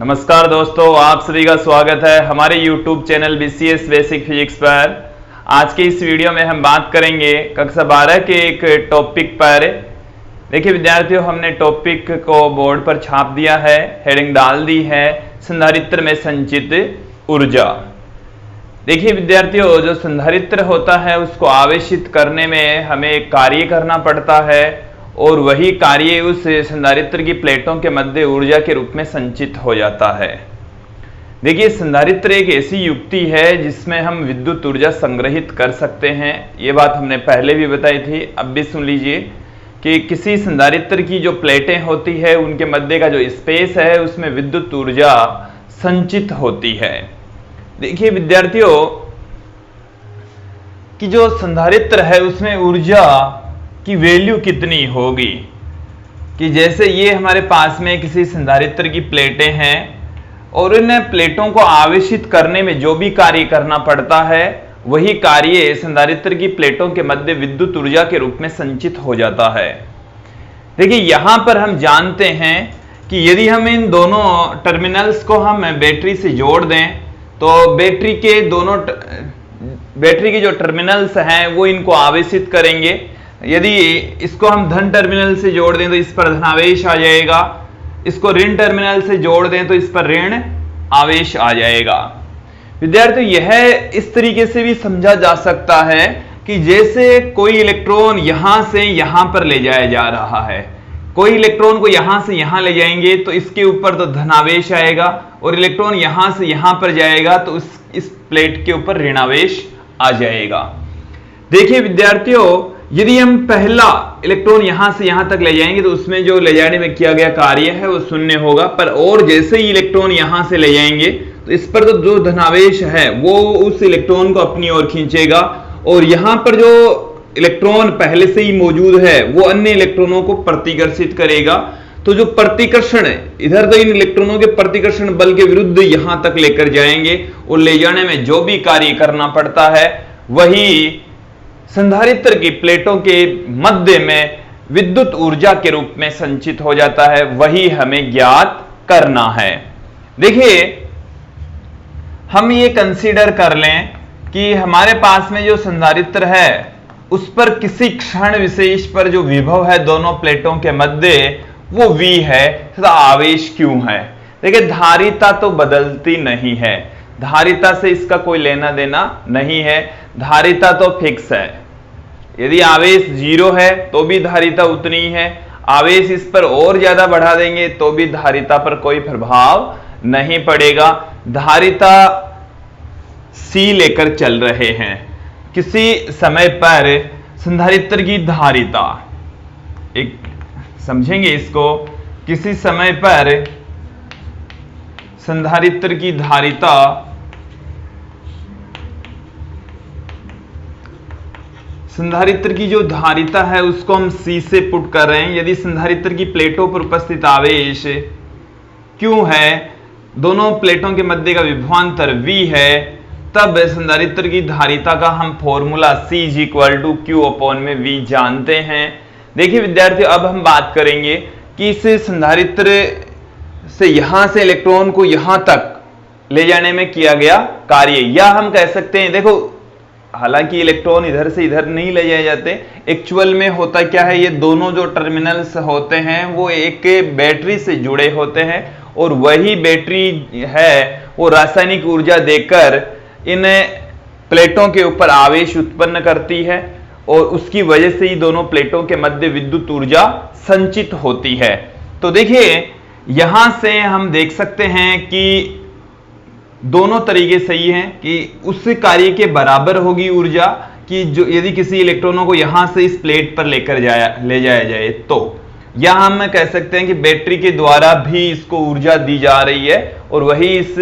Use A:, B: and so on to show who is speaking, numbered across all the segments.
A: नमस्कार दोस्तों, आप सभी का स्वागत है हमारे YouTube channel BCS basic physics पर। आज के इस वीडियो में हम बात करेंगे कक्षा 12 के एक टॉपिक पर। देखिए विद्यार्थियों, हमने टॉपिक को बोर्ड पर छाप दिया है, हेडिंग डाल दी है, संधारित्र में संचित ऊर्जा। देखिए विद्यार्थियों, जो संधारित्र होता है उसको आवेशित करने में हमें एक कार्य करना पड़ता है और वही कार्य उस संधारित्र की प्लेटों के मध्य ऊर्जा के रूप में संचित हो जाता है। देखिए संधारित्र एक ऐसी युक्ति है जिसमें हम विद्युत ऊर्जा संग्रहित कर सकते हैं। ये बात हमने पहले भी बताई थी, अब भी सुन लीजिए कि किसी संधारित्र की जो प्लेटें होती है उनके मध्य का जो स्पेस है उसमें विद्युत ऊर्जा संचित होती है। देखिए विद्यार्थियों कि जो संधारित्र है उसमें ऊर्जा की वैल्यू कितनी होगी, कि जैसे ये हमारे पास में किसी संधारित्र की प्लेटें हैं और इन प्लेटों को आवेशित करने में जो भी कार्य करना पड़ता है वही कार्य संधारित्र की प्लेटों के मध्य विद्युत ऊर्जा के रूप में संचित हो जाता है। देखिए यहां पर हम जानते हैं कि यदि हम इन दोनों टर्मिनल्स को हम बैटरी से जोड़ दें तो बैटरी के जो टर्मिनल्स हैं वो इनको आवेशित करेंगे। यदि इसको हम धन टर्मिनल से जोड़ दें तो इस पर धनावेश आ जाएगा, इसको ऋण टर्मिनल से जोड़ दें तो इस पर ऋण आवेश आ जाएगा। विद्यार्थियों यह इस तरीके से भी समझा जा सकता है कि जैसे कोई इलेक्ट्रॉन यहां से यहां पर ले जाया जा रहा है, कोई इलेक्ट्रॉन को यहां से यहां ले जाएंगे तो इसके ऊपर तो धनावेश आएगा और इलेक्ट्रॉन यहां से यहां पर जाएगा तो इस प्लेट के ऊपर ऋणावेश आ जाएगा। देखिए विद्यार्थियों, यदि हम पहला इलेक्ट्रॉन यहां से यहां तक ले जाएंगे तो उसमें जो ले जाने में किया गया कार्य है वो शून्य होगा, पर और जैसे ही इलेक्ट्रॉन यहां से ले जाएंगे तो इस पर तो जो धनावेश है वो उस इलेक्ट्रॉन को अपनी ओर खींचेगा और यहां पर जो इलेक्ट्रॉन पहले से ही मौजूद है वो अन्य इलेक्ट्रॉनों को प्रतिकर्षित करेगा। तो जो प्रतिकर्षण है इधर तो इन इलेक्ट्रॉनों के प्रतिकर्षण बल के विरुद्ध यहां तक लेकर जाएंगे और ले जाने में जो भी कार्य करना पड़ता है वही संधारित्र की प्लेटों के मध्य में विद्युत ऊर्जा के रूप में संचित हो जाता है, वही हमें ज्ञात करना है। देखिए हम ये कंसीडर कर लें कि हमारे पास में जो संधारित्र है उस पर किसी क्षण विशेष पर जो विभव है दोनों प्लेटों के मध्य वो V है तथा आवेश Q है। देखिए धारिता तो बदलती नहीं है, धारिता से इसका कोई लेना देना नहीं है, धारिता तो फिक्स है। यदि आवेश 0 है तो भी धारिता उतनी ही है, आवेश इस पर और ज्यादा बढ़ा देंगे तो भी धारिता पर कोई प्रभाव नहीं पड़ेगा। धारिता C लेकर चल रहे हैं। किसी समय पर संधारित्र की धारिता, एक समझेंगे इसको, किसी समय पर संधारित्र की धारिता संधारित्र की जो धारिता है उसको हम C से पुट कर रहे हैं। यदि संधारित्र की प्लेटों पर उपस्थित आवेश Q है, दोनों प्लेटों के मध्य का विभवांतर V है, तब संधारित्र की धारिता का हम फॉर्मूला C = Q/V जानते हैं। देखिए विद्यार्थियों, अब हम बात करेंगे कि इस संधारित्र से यहां से इलेक्ट्रॉन को यहां तक ले जाने में किया गया कार्य, या हम कह सकते हैं, देखो हालांकि इलेक्ट्रॉन इधर से इधर नहीं ले जाए जाते, एक्चुअल में होता क्या है, ये दोनों जो टर्मिनल्स होते हैं वो एक बैटरी से जुड़े होते हैं और वही बैटरी है वो रासायनिक ऊर्जा देकर इन प्लेटों के ऊपर आवेश उत्पन्न करती है और उसकी वजह से ही दोनों प्लेटों के मध्य विद्युत ऊर्जा संचित होती है। तो देखिए यहां से हम देख सकते हैं कि दोनों तरीके सही हैं कि उस कार्य के बराबर होगी ऊर्जा, कि जो यदि किसी इलेक्ट्रॉनों को यहां से इस प्लेट पर ले जाया जाए तो, या हम कह सकते हैं कि बैटरी के द्वारा भी इसको ऊर्जा दी जा रही है और वही इस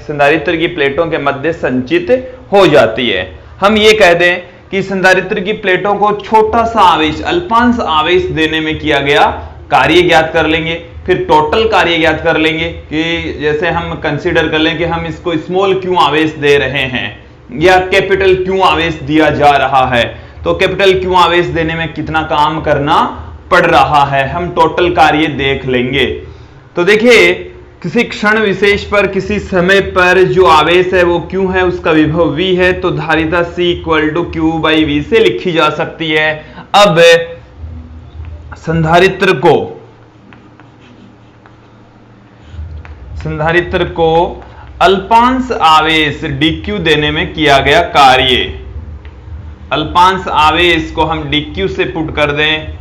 A: संधारित्र की प्लेटों के मध्य संचित हो जाती है। हम ये कह दें कि संधारित्र की प्लेटों को छोटा सा आवेश, अल्पांश आवेश देने में किया गया कार्य ज्ञात कर लेंगे, फिर टोटल कार्य ज्ञात कर लेंगे कि जैसे हम कंसीडर कर लें कि हम इसको स्मॉल Q आवेश दे रहे हैं या कैपिटल Q आवेश दिया जा रहा है, तो कैपिटल Q आवेश देने में कितना काम करना पड़ रहा है, हम टोटल कार्य देख लेंगे। तो देखिए किसी क्षण विशेष पर किसी समय पर जो आवेश है वो Q है, उसका विभव V है, तो धारिता C equal to Q by V से लिखी जा सकती है। अब संधारित्र को अल्पांश आवेश dq देने में किया गया कार्य, अल्पांश आवेश को हम dq से पुट कर दें,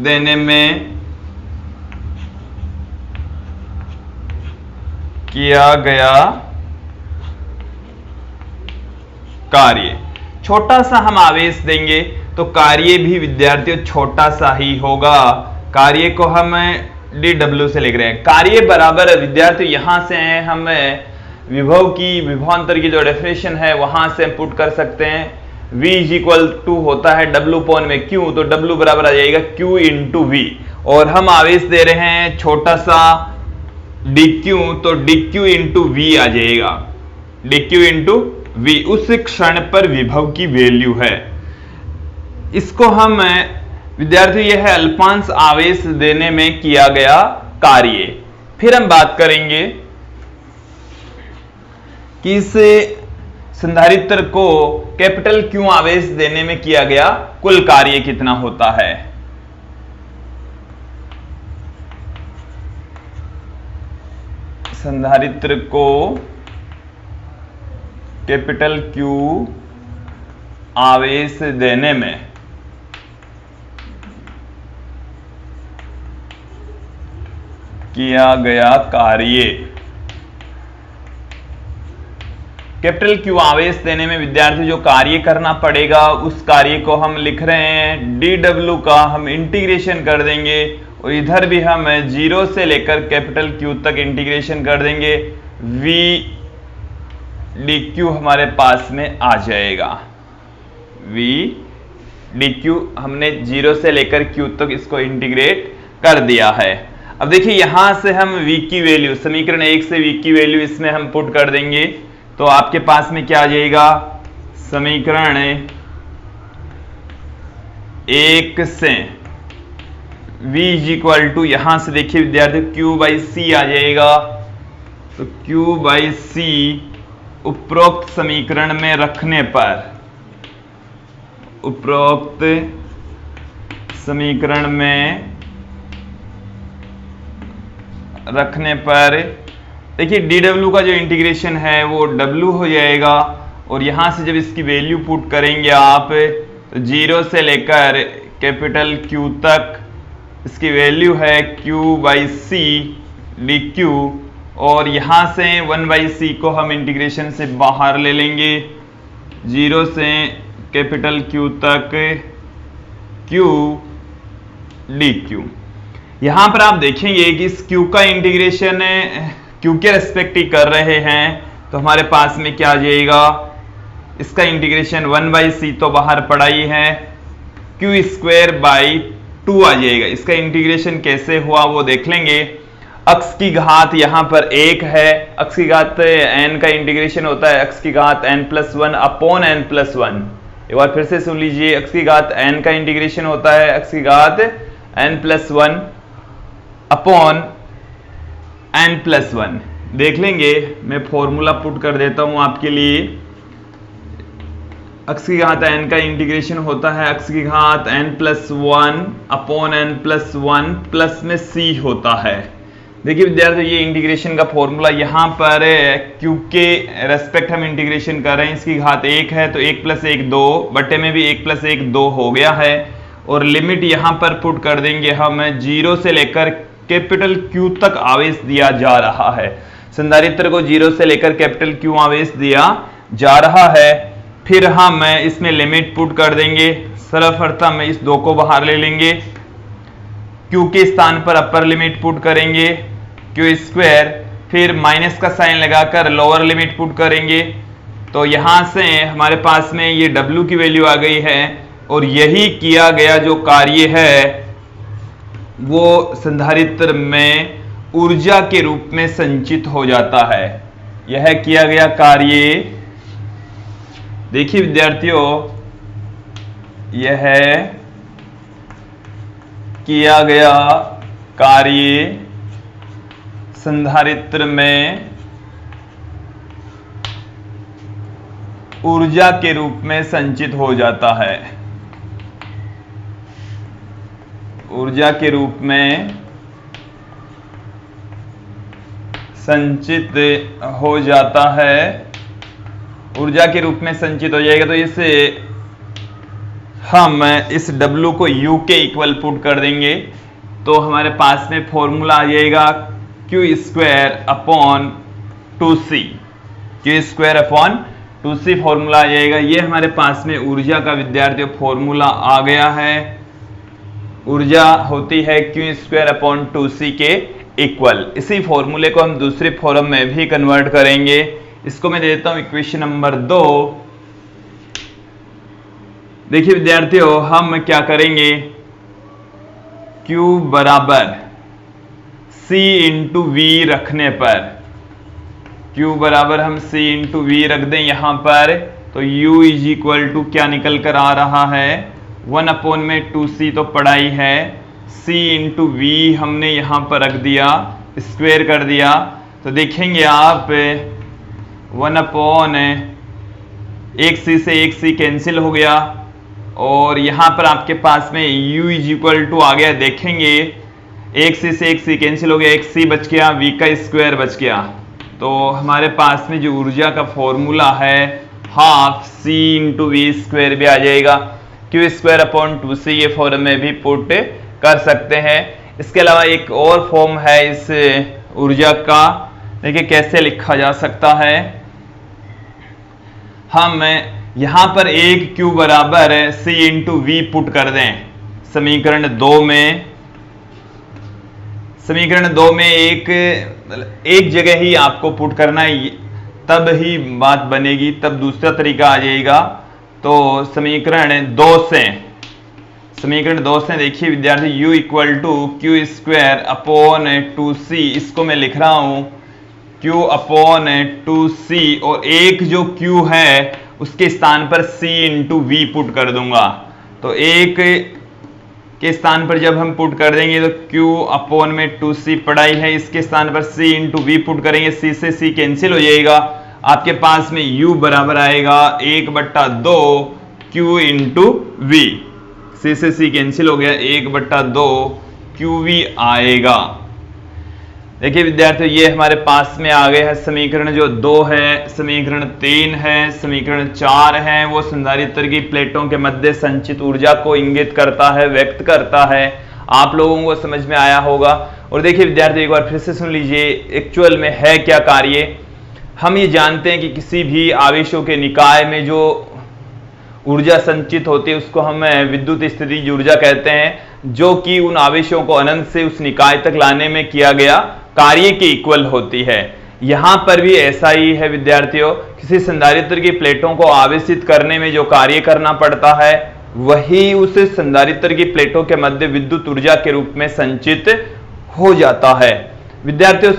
A: देने में किया गया कार्य। छोटा सा हम आवेश देंगे तो कार्य भी विद्यार्थियों छोटा सा ही होगा। कार्य को हम dw से लिख रहे हैं। कार्य बराबर विद्यार्थियों यहां से हम विभव की, विभवांतर की जो डेफिनेशन है वहां से हम पुट कर सकते हैं। V इज इक्वल टू होता है W अपॉन में Q, तो W बराबर आ जाएगा Q इंटू V, और हम आवेश दे रहे हैं छोटा सा dq, तो dq इंटू V आ जाएगा, dq इंटू V उस क्षण पर विभव की वैल्यू है। इसको हम विद्यार्थी यह है अल्पांश आवेश देने में किया गया कार्य। फिर हम बात करेंगे कि इस संधारित्र को कैपिटल Q आवेश देने में किया गया कुल कार्य कितना होता है। संधारित्र को कैपिटल Q आवेश देने में किया गया कार्य, कैपिटल Q आवेश देने में विद्यार्थी जो कार्य करना पड़ेगा उस कार्य को हम लिख रहे हैं dw का हम इंटीग्रेशन कर देंगे, और इधर भी हम 0 से लेकर कैपिटल Q तक इंटीग्रेशन कर देंगे, v dq हमारे पास में आ जाएगा। v dq हमने 0 से लेकर q तक इसको इंटीग्रेट कर दिया है। अब देखिए यहां से हम v की वैल्यू, समीकरण 1 से v की वैल्यू इसमें हम पुट कर देंगे, तो आपके पास में क्या आ जाएगा, समीकरण 1 से v इज इक्वल टू, यहां से देखिए विद्यार्थी q बाई सी आ जाएगा, तो q बाई सी उपरोक्त समीकरण में रखने पर, उपरोक्त समीकरण में रखने पर देखिए dw का जो इंटीग्रेशन है वो w हो जाएगा, और यहां से जब इसकी वैल्यू पुट करेंगे आप, तो 0 से लेकर कैपिटल Q तक इसकी वैल्यू है q बाई सी dq, और यहां से 1 बाई सी को हम इंटीग्रेशन से बाहर ले लेंगे, 0 से कैपिटल Q तक q dq। यहां पर आप देखेंगे कि इस q का इंटीग्रेशन q के रेस्पेक्टिव कर रहे हैं, तो हमारे पास में क्या आ जाएगा, इसका इंटीग्रेशन 1 बाई सी तो बाहर पड़ा ही है, q स्क्वायर बाई 2 आ जाएगा। इसका इंटीग्रेशन कैसे हुआ वो देख लेंगे। अक्ष की घात यहां पर 1 है, अक्ष की घात n का इंटीग्रेशन होता है अक्ष की घात n+1 अपॉन n+1। एक बार फिर से सुन लीजिए, अक्ष की घात n का इंटीग्रेशन होता है अक्ष की घात n+1 अपॉन n+1। देख लेंगे, मैं फॉर्मूला पुट कर देता हूं आपके लिए। अक्ष की घात n का इंटीग्रेशन होता है अक्ष की घात n+1 अपॉन n+1 प्लस में c होता है। देखिए विद्यार्थी ये इंटीग्रेशन का फॉर्मूला यहां पर q के रेस्पेक्ट हम इंटीग्रेशन कर रहे हैं, इसकी घात 1 है तो 1 + 1 2, बटे में भी 1 + 1 2 हो गया है, और लिमिट यहां पर पुट कर देंगे हम 0 से लेकर कैपिटल Q तक आवेश दिया जा रहा है। संधारित्र को 0 से लेकर कैपिटल Q आवेश दिया जा रहा है। फिर हम इसमें लिमिट पुट कर देंगे, सर्वप्रथम इस 2 को बाहर ले लेंगे, Q के स्थान पर अपर लिमिट पुट करेंगे q स्क्वायर, फिर माइनस का साइन लगाकर लोअर लिमिट पुट करेंगे, तो यहां से हमारे पास में ये W की वैल्यू आ गई है, और यही किया गया जो कार्य है वो संधारित्र में ऊर्जा के रूप में संचित हो जाता है। यह किया गया कार्य, देखिए विद्यार्थियों, यह किया गया कार्य संधारित्र में ऊर्जा के रूप में संचित हो जाता है। ऊर्जा के रूप में संचित हो जाता है, ऊर्जा के रूप में संचित हो जाएगा। तो इसे हम इस W को U के इक्वल पुट कर देंगे तो हमारे पास में फॉर्मूला आ जाएगा Q² upon 2C। Q² upon 2C formula आ जाएगा। ये हमारे पास में ऊर्जा का विद्यार्थियों फॉर्मूला आ गया है। ऊर्जा होती है Q² अपॉन 2C के इक्वल। इसी फॉर्मूले को हम दूसरे फॉर्म में भी कन्वर्ट करेंगे। इसको मैं देता हूं इक्वेशन नंबर 2। देखिए विद्यार्थियों, हम क्या करेंगे, Q बराबर C इंटू वी रखने पर, Q बराबर हम C इंटू वी रख दें यहां पर, तो U इज इक्वल टू क्या निकल कर आ रहा है, 1 अपॉन में 2C तो पढ़ा ही है, C इंटू वी हमने यहां पर रख दिया, स्क्वायर कर दिया। तो देखेंगे आप 1 अपॉन एक C से एक C कैंसिल हो गया और यहां पर आपके पास में U इज इक्वल टू आ गया। देखेंगे एक C से एक C कैंसिल हो गया, एक C बच गया, V का स्क्वायर बच गया। तो हमारे पास में जो ऊर्जा का फॉर्मूला है half C into V square भी आ जाएगा। Q² अपॉन 2C ये फॉर्म में भी पुट कर सकते हैं। इसके अलावा एक और फॉर्म है इस ऊर्जा का, देखिए कैसे लिखा जा सकता है। हम यहां पर एक Q बराबर C इंटू वी पुट कर दें समीकरण 2 में। समीकरण 2 में एक जगह ही आपको पुट करना है, तब ही बात बनेगी, तब दूसरा तरीका आ जाएगा। तो समीकरण 2 से देखिए विद्यार्थी, U equal to Q² upon 2C, इसको मैं लिख रहा हूं Q अपॉन 2C और एक जो Q है उसके स्थान पर C इंटू वी पुट कर दूंगा। तो एक के स्थान पर जब हम पुट कर देंगे तो Q अपॉन में 2C पढ़ाई है, इसके स्थान पर C इंटू वी पुट करेंगे, C से C कैंसिल हो जाएगा। आपके पास में U बराबर आएगा 1/2 Q इंटू वी। C से C कैंसिल हो गया, 1/2 QV आएगा। देखिए विद्यार्थियों, ये हमारे पास में आ गए हैं समीकरण जो 2 है, समीकरण 3 है, समीकरण 4 है। वो संधारित्र की प्लेटों के मध्य संचित ऊर्जा को इंगित करता है, व्यक्त करता है। आप लोगों को समझ में आया होगा। और देखिए विद्यार्थियों, एक बार फिर से सुन लीजिए एक्चुअल में है क्या कार्य। हम ये जानते हैं कि किसी भी आवेशों के निकाय में जो ऊर्जा संचित होती है उसको हम विद्युत स्थितिज ऊर्जा कहते हैं, जो कि उन आवेशों को अनंत से उस निकाय तक लाने में किया गया कार्य के इक्वल होती है। यहां पर भी ऐसा ही है विद्यार्थियों, किसी संधारित्र की प्लेटों को आवेशित करने में जो कार्य करना पड़ता है वही उस संधारित्र की प्लेटों के मध्य विद्युत ऊर्जा के रूप में संचित हो जाता है। विद्यार्थियों,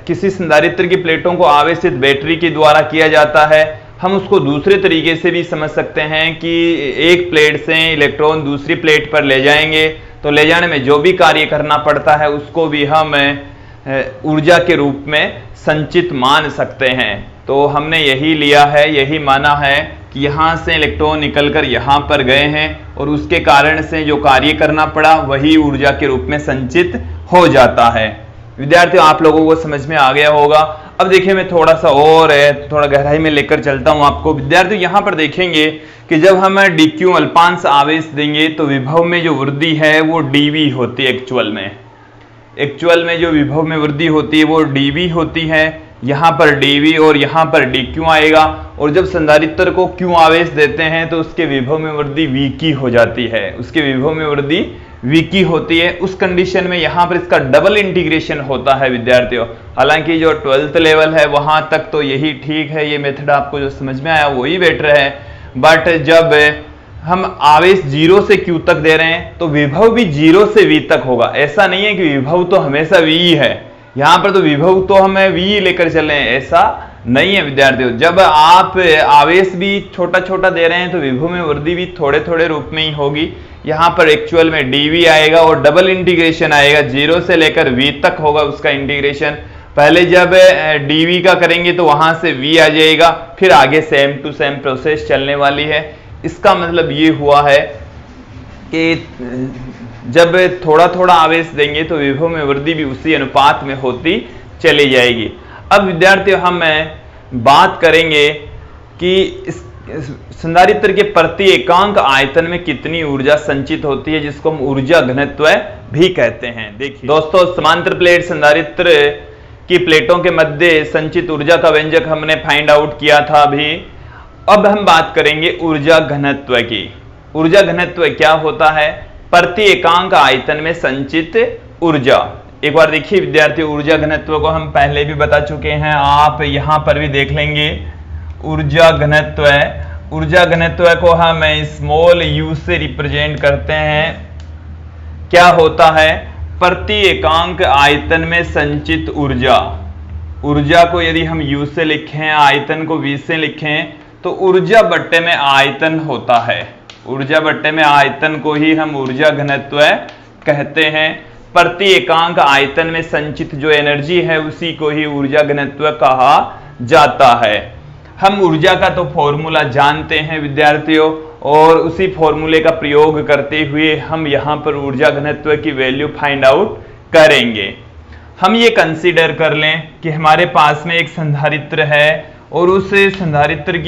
A: किसी संधारित्र की प्लेटों को आवेशित बैटरी के द्वारा किया जाता है। हम उसको दूसरे तरीके से भी समझ सकते हैं कि एक प्लेट से इलेक्ट्रॉन दूसरी प्लेट पर ले जाएंगे तो ले जाने में जो भी कार्य करना पड़ता है उसको भी हम ऊर्जा के रूप में संचित मान सकते हैं। तो हमने यही लिया है, यही माना है कि यहां से इलेक्ट्रॉन निकलकर यहां पर गए हैं और उसके कारण से जो कार्य करना पड़ा वही ऊर्जा के रूप में संचित हो जाता है। विद्यार्थियों, आप लोगों को समझ में आ गया होगा। अब देखिए मैं थोड़ा सा और थोड़ा गहराई में लेकर चलता हूं आपको। विद्यार्थियों, यहां पर देखेंगे कि जब हम dq अल्पांश आवेश देंगे तो विभव में जो वृद्धि है वो dV होती है। एक्चुअल में जो विभव में वृद्धि होती है वो dV होती है। यहां पर dV और यहां पर dq आएगा। और जब संधारित्र को q आवेश देते हैं तो उसके विभव में वृद्धि v की हो जाती है, उसके विभव में वृद्धि v की होती है। उस कंडीशन में यहां पर इसका डबल इंटीग्रेशन होता है विद्यार्थियों। हालांकि जो 12th लेवल है वहां तक तो यही ठीक है, ये मेथड आपको जो समझ में आया वही बेटर है। बट जब हम आवेश 0 से q तक दे रहे हैं तो विभव भी 0 से v तक होगा। ऐसा नहीं है कि विभव तो हमेशा v ही है, यहां पर तो विभव तो हमें v लेकर चले, ऐसा नहीं है विद्यार्थियों। जब आप आवेश भी छोटा छोटा दे रहे हैं तो विभव में वृद्धि भी थोड़े थोड़े रूप में ही होगी। यहाँ पर एक्चुअल में dv आएगा और डबल इंटीग्रेशन आएगा, 0 से लेकर v तक होगा उसका इंटीग्रेशन। पहले जब dv का करेंगे तो वहां से v आ जाएगा, फिर आगे सेम टू सेम प्रोसेस चलने वाली है। इसका मतलब ये हुआ है कि जब थोड़ा थोड़ा आवेश देंगे तो विभव में वृद्धि भी उसी अनुपात में होती चली जाएगी। अब विद्यार्थियों हम बात करेंगे कि इस संधारित्र के प्रति एकांक आयतन में कितनी ऊर्जा संचित होती है, जिसको हम ऊर्जा घनत्व भी कहते हैं। देखिए दोस्तों, समांतर प्लेट संधारित्र की प्लेटों के मध्य संचित ऊर्जा का व्यंजक हमने फाइंड आउट किया था अभी। अब हम बात करेंगे ऊर्जा घनत्व की। ऊर्जा घनत्व क्या होता है? प्रति एकांक आयतन में संचित ऊर्जा। एक बार देखिए विद्यार्थी, ऊर्जा घनत्व को हम पहले भी बता चुके हैं, आप यहां पर भी देख लेंगे। ऊर्जा घनत्व, ऊर्जा घनत्व को हम स्मॉल u से रिप्रेजेंट करते हैं। क्या होता है? प्रति एकांक आयतन में संचित ऊर्जा। ऊर्जा को यदि हम u से लिखें, आयतन को v से लिखें, तो ऊर्जा बट्टे में आयतन होता है। ऊर्जा बट्टे में आयतन को ही हम ऊर्जा घनत्व कहते हैं। प्रति एकांक आयतन में संचित जो एनर्जी है उसी को ही ऊर्जा घनत्व कहा जाता है। हम ऊर्जा का तो फॉर्मूला जानते हैं विद्यार्थियों, और उसी फॉर्मूले का प्रयोग करते हुए हम यहाँ पर ऊर्जा घनत्व की वैल्यू फाइंड आउट करेंगे। हम ये कंसीडर कर लें कि हमारे पास में एक संधारित्र है और उस संधारित्र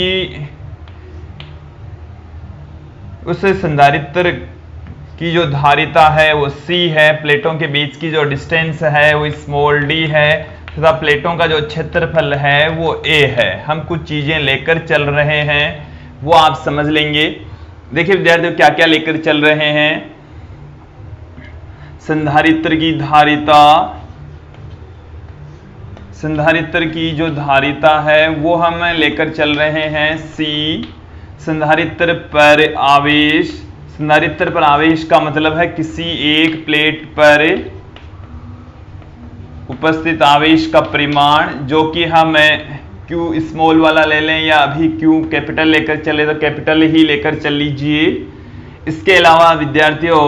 A: की जो धारिता है वो c है, प्लेटों के बीच की जो डिस्टेंस है वो स्मॉल d है, तथा प्लेटों का जो क्षेत्रफल है वो a है। हम कुछ चीजें लेकर चल रहे हैं, वो आप समझ लेंगे। देखिए विद्यार्थियों, क्या क्या लेकर चल रहे हैं? संधारित्र की धारिता, संधारित्र की जो धारिता है वो हम लेकर चल रहे हैं c। संधारित्र पर आवेश, संधारित्र पर आवेश का मतलब है किसी एक प्लेट पर उपस्थित आवेश का परिमाण, जो कि हम Q स्मॉल वाला ले लें या अभी Q कैपिटल लेकर चले तो कैपिटल ही लेकर चल लीजिए। इसके अलावा विद्यार्थियों,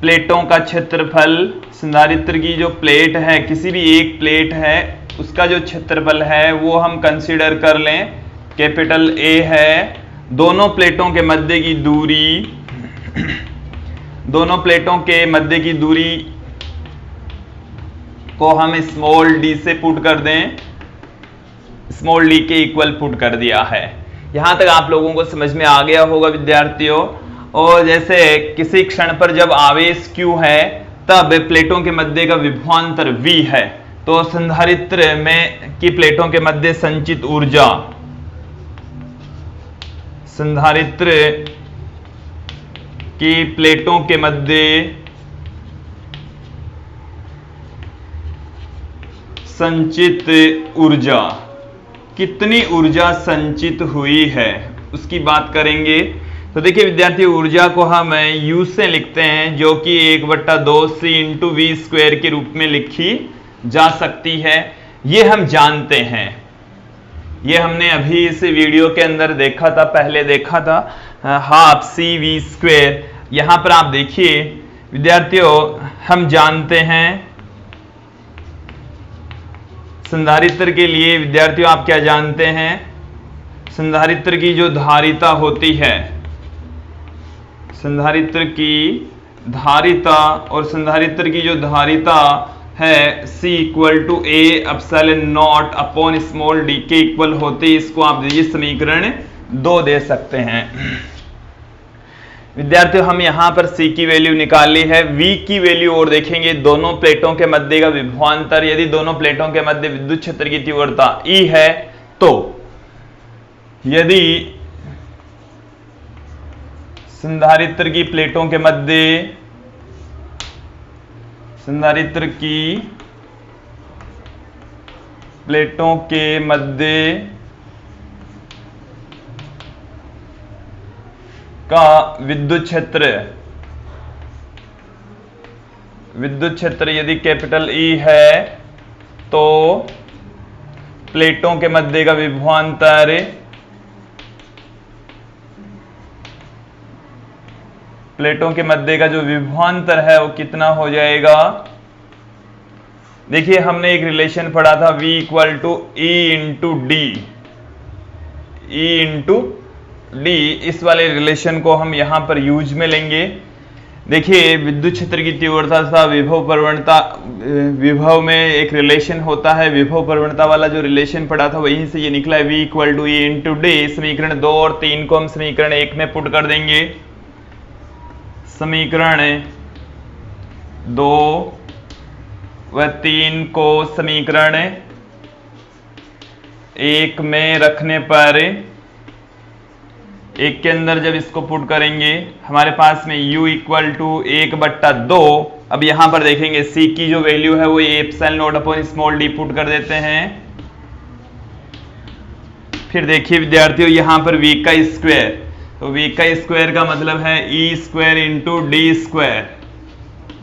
A: प्लेटों का क्षेत्रफल, संधारित्र की जो प्लेट है, किसी भी एक प्लेट है उसका जो क्षेत्रफल है वो हम कंसीडर कर लें कैपिटल A है। दोनों प्लेटों के मध्य की दूरी, दोनों प्लेटों के मध्य की दूरी को हम स्मॉल d से पुट कर दें, स्मॉल d के इक्वल पुट कर दिया है। यहां तक आप लोगों को समझ में आ गया होगा विद्यार्थियों। और जैसे किसी क्षण पर जब आवेश q है तब प्लेटों के मध्य का विभवांतर v है, तो संधारित्र में की प्लेटों के मध्य संचित ऊर्जा, संधारित्र की प्लेटों के मध्य संचित ऊर्जा, कितनी ऊर्जा संचित हुई है उसकी बात करेंगे। तो देखिए विद्यार्थी, ऊर्जा को हम U से लिखते हैं, जो कि 1/2 C × v² के रूप में लिखी जा सकती है। ये हम जानते हैं, ये हमने अभी इस वीडियो के अंदर देखा था, पहले देखा था, हाफ CV²। यहां पर आप देखिए विद्यार्थियों, हम जानते हैं संधारित्र के लिए, विद्यार्थियों आप क्या जानते हैं? संधारित्र की जो धारिता होती है, संधारित्र की धारिता, और संधारित्र की जो धारिता है C = A ε0 स्मॉल d के इक्वल होती है। इसको आप दीजिए समीकरण 2 दे सकते हैं। विद्यार्थियों, हम यहां पर C की वैल्यू निकाल ली है। V की वैल्यू और देखेंगे, दोनों प्लेटों के मध्य का विभवांतर, यदि दोनों प्लेटों के मध्य विद्युत क्षेत्र की तीव्रता E है, तो यदि संधारित्र की प्लेटों के मध्य, संधारित्र की प्लेटों के मध्य का विद्युत क्षेत्र यदि कैपिटल E है, तो प्लेटों के मध्य का विभवांतर प्लेटों के मध्य का जो विभवांतर है वो कितना हो जाएगा। देखिए हमने एक रिलेशन पढ़ा था V equal to E into D, E into D. इस वाले रिलेशन को हम यहां पर यूज में लेंगे। देखिए विद्युत क्षेत्र की तीव्रता तथा विभव प्रवणता, विभव में एक रिलेशन होता है, विभव प्रवणता वाला जो रिलेशन पढ़ा था वहीं से ये निकला है V equal to E into D. समीकरण 2 और 3 को हम समीकरण 1 में पुट कर देंगे। समीकरण 2 व 3 को समीकरण 1 में रखने पर, एक के अंदर जब इसको पुट करेंगे हमारे पास में u इक्वल टू 1/2। अब यहां पर देखेंगे c की जो वैल्यू है वो epsilon not upon small d put कर देते हैं। फिर देखिए विद्यार्थियों यहां पर v का स्क्वायर, तो v का स्क्वायर का मतलब है e square into D square,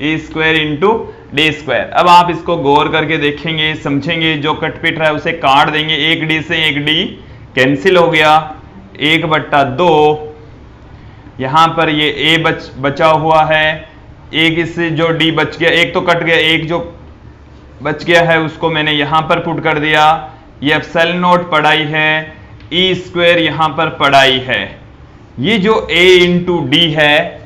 A: e square into D square. अब आप इसको गौर करके देखेंगे, समझेंगे, जो कटपिट रहा है उसे काट देंगे। एक डी से एक डी कैंसिल हो गया, 1/2। यहां पर ये a बचा हुआ है, एक इससे जो d बच गया, एक तो कट गया, एक जो बच गया है उसको मैंने यहां पर पुट कर दिया। ये एप्सिलॉन नॉट पढ़ाई है, e स्क्वायर यहां पर पढ़ाई है। ये जो a इंटू डी है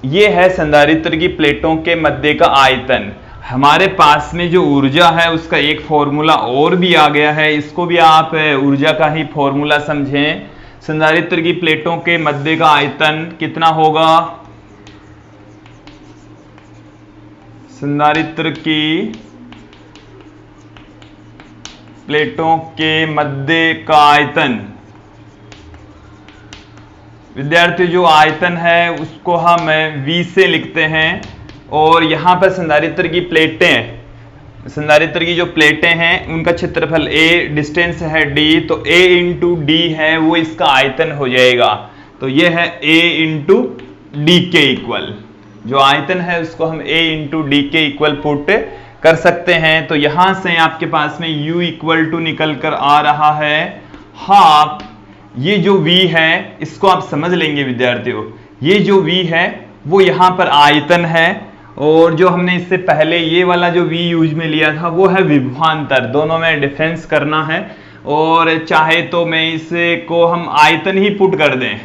A: ये है संधारित्र की प्लेटों के मध्य का आयतन। हमारे पास में जो ऊर्जा है उसका एक फॉर्मूला और भी आ गया है, इसको भी आप ऊर्जा का ही फॉर्मूला समझें। संधारित्र की प्लेटों के मध्य का आयतन कितना होगा? संधारित्र की प्लेटों के मध्य का आयतन, विद्यार्थी जो आयतन है उसको हम V से लिखते हैं। और यहां पर संधारित्र की प्लेटें, संधारित्र की जो प्लेटें हैं उनका क्षेत्रफल A, डिस्टेंस है D, तो A इंटू डी है वो इसका आयतन हो जाएगा। तो ये है A इंटू डी के इक्वल, जो आयतन है उसको हम A इंटू डी के इक्वल पुट कर सकते हैं। तो यहां से आपके पास में U इक्वल टू निकल कर आ रहा है हाफ। ये जो V है इसको आप समझ लेंगे विद्यार्थियों, ये जो V है वो यहां पर आयतन है, और जो हमने इससे पहले ये वाला जो V यूज में लिया था वो है विभवांतर। दोनों में डिफरेंस करना है, और चाहे तो मैं इसे को हम आयतन ही पुट कर दें,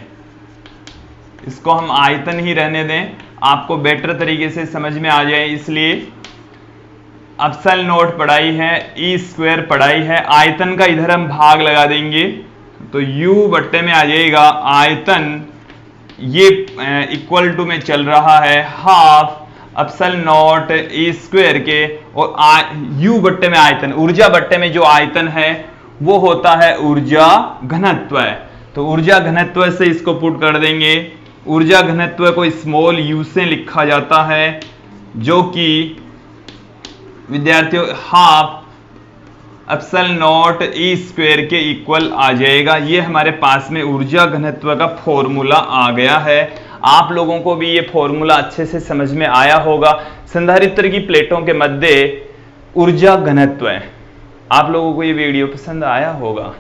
A: इसको हम आयतन ही रहने दें, आपको बेटर तरीके से समझ में आ जाए। इसलिए एप्सिलॉन नॉट पढ़ाई है, ई स्क्वायर पढ़ाई है, आयतन का इधर हम भाग लगा देंगे तो U बट्टे में आ जाएगा आयतन, ये इक्वल टू में चल रहा है half epsilon not E square के, और U बट्टे में आयतन, ऊर्जा बट्टे में जो आयतन है वो होता है ऊर्जा घनत्व। तो ऊर्जा घनत्व से इसको पुट कर देंगे। ऊर्जा घनत्व को स्मॉल u से लिखा जाता है, जो कि विद्यार्थियों half epsilon not E square के इक्वल आ जाएगा। ये हमारे पास में ऊर्जा घनत्व का फॉर्मूला आ गया है। आप लोगों को भी ये फॉर्मूला अच्छे से समझ में आया होगा। संधारित्र की प्लेटों के मध्य ऊर्जा घनत्व, आप लोगों को ये वीडियो पसंद आया होगा।